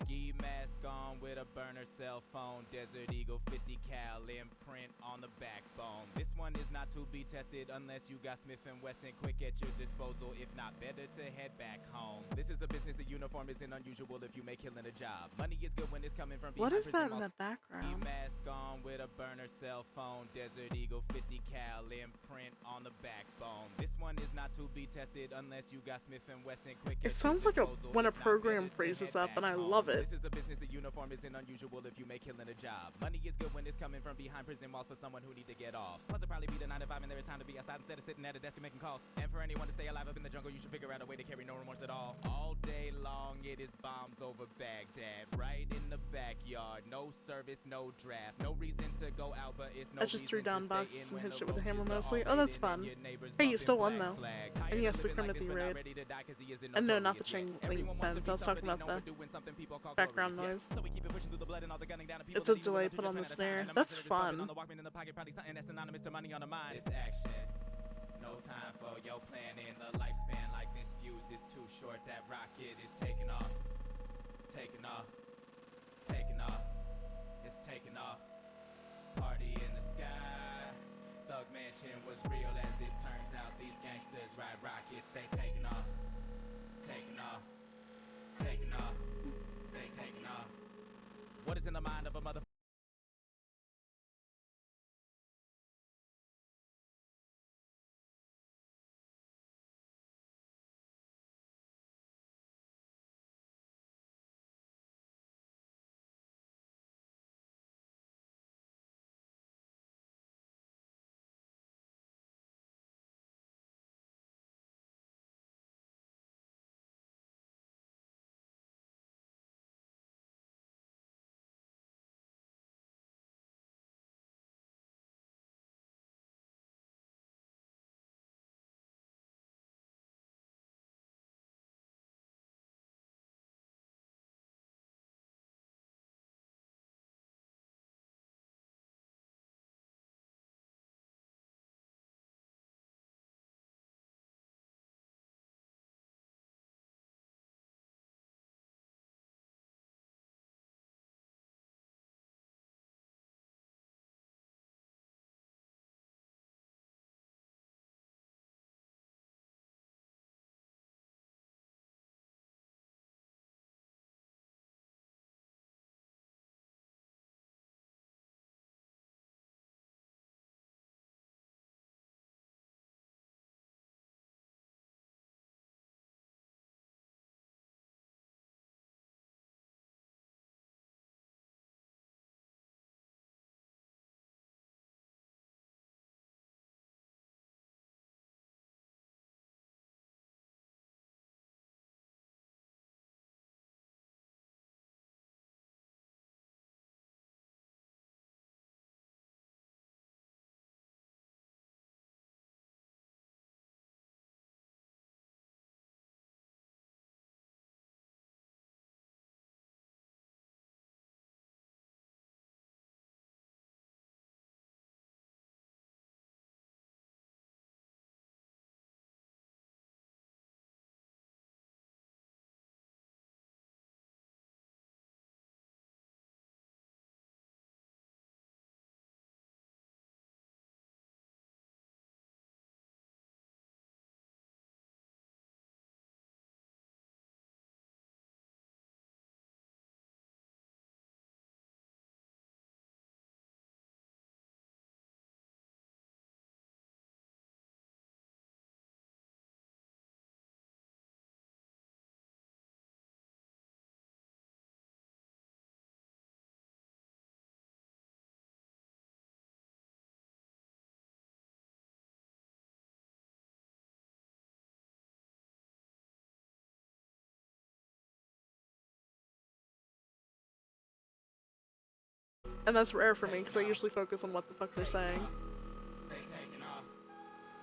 Ski mask on with a burner cell phone. Desert Eagle 50 cal imprint on the backbone. This one is not to be tested unless you got Smith & Wesson quick at your disposal. If not, better to head back home. This is a business. The uniform isn't unusual if you make killing a job. Money is good when it's coming from behind. What is that in prison the walls. background? Mask on with a burner cell phone. Desert Eagle 50 cal imprint on the backbone. This one is not to be tested unless you got Smith & Wesson quick at It sounds like when a program phrases up, and I love it. This is a business. The uniform isn't unusual if you make killing a job. Money is good when it's coming from behind prison walls for someone who need to get off. Plus, it'll probably be the 9 to 5 and there is time to be outside instead of sitting at a desk and making calls. And for anyone to stay alive up in the jungle, you should figure out a way to carry no remorse at all. All day long, it is bombs over Baghdad. Right in the backyard. No service, no draft. No reason to go out, but it's no I just threw reason down to boxes stay in and when hit the shit with a hammer roaches are mostly. all Oh, that's raiding fun. and your neighbors Hey, you bumping still won black though. flags. And Tired yes, of the living Krim like at this, the but not raid. ready to die 'cause he isn't And no, not the notorious yet. chain link Everyone wants to fence. be I was talking somebody, about know the what to do when something people call background glorious, noise. yes. So we keep it pushing through the blood and all the gunning down to people It's a that you delay love to put just on the run out of time. snare. And a That's messenger just bumping fun. on the Walkman in the pocket, probably something that's synonymous to money on the mind. It's action. No time for your planning. The lifespan like this fuse is too short. That rocket is taking off. Taking off. Taking off. It's taking off. Party in the sky. Thug Mansion was real as it turns out. These gangsters ride rockets. They taking off. Taking off. Taking off. They taking off. What is in the mind of a mother? And that's rare for me because I usually focus on what the fuck they're saying. They taking off.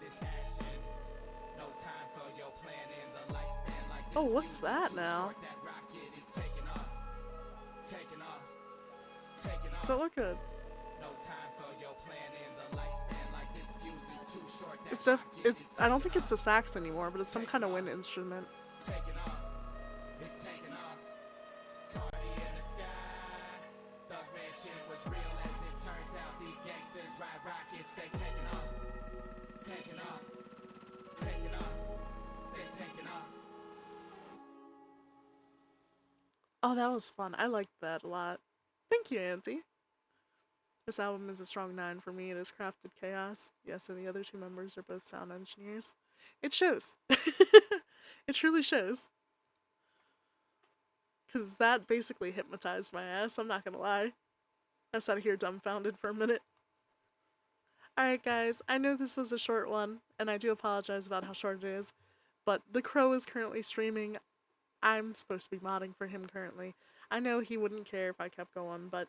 This action. No time for your planning. The lifespan like this Oh, what's fuse is that too now? short. That rocket is taking off. Taking off. Taking Does off. that look good? No time for your planning. The lifespan like this fuse is too short. That It's rocket is I don't taking think it's off. the sax anymore, but it's some kind of wind instrument. Taking off. It's taking off. Party in the sky. Thug mansion was real as it turns out. These gangsters ride rockets. They taking off. Taking off. Taking off. They taking off. Oh, that was fun. I liked that a lot. Thank you, Auntie. This album is a strong 9 for me. It has crafted chaos. Yes, and the other 2 members are both sound engineers. It shows. It truly shows. Because that basically hypnotized my ass, I'm not gonna lie. I sat here dumbfounded for a minute. Alright, guys, I know this was a short one, and I do apologize about how short it is, but The Crow is currently streaming. I'm supposed to be modding for him currently. I know he wouldn't care if I kept going, but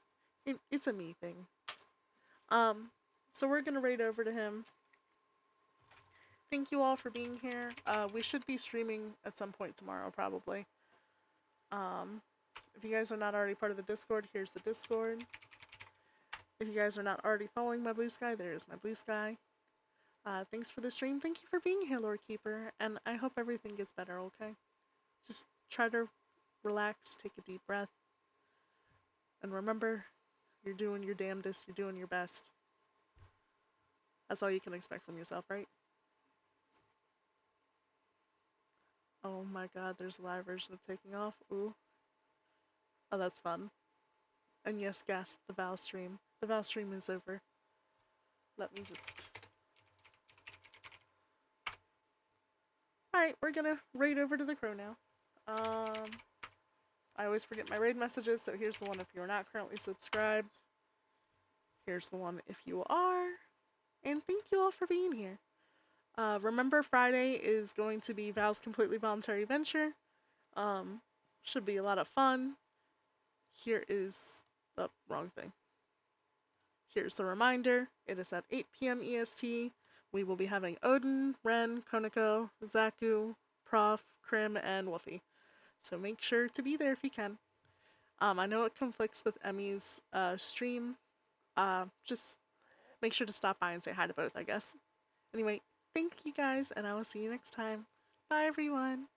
it's a me thing. So we're gonna raid over to him. Thank you all for being here. We should be streaming at some point tomorrow, probably. If you guys are not already part of the Discord, here's the Discord. If you guys are not already following my Blue Sky, there's my Blue Sky. Thanks for the stream. Thank you for being here, Lord Keeper, and I hope everything gets better, okay? Just try to relax, take a deep breath, and remember, you're doing your damnedest, you're doing your best. That's all you can expect from yourself, right? Oh my god, there's a live version of Taking Off. Ooh. Oh, that's fun. And yes, gasp, the Val stream. The Val stream is over. Let me just... Alright, we're gonna raid over to the Crow now. I always forget my raid messages, so here's the one if you're not currently subscribed. Here's the one if you are. And thank you all for being here. Remember, Friday is going to be Val's Completely Voluntary Venture. Should be a lot of fun. Here is the wrong thing. Here's the reminder. It is at 8 p.m. EST. We will be having Odin, Ren, Konako, Zaku, Prof, Krim, and Wolfie. So make sure to be there if you can. I know it conflicts with Emmy's stream. Just make sure to stop by and say hi to both, I guess. Anyway, thank you guys, and I will see you next time. Bye, everyone.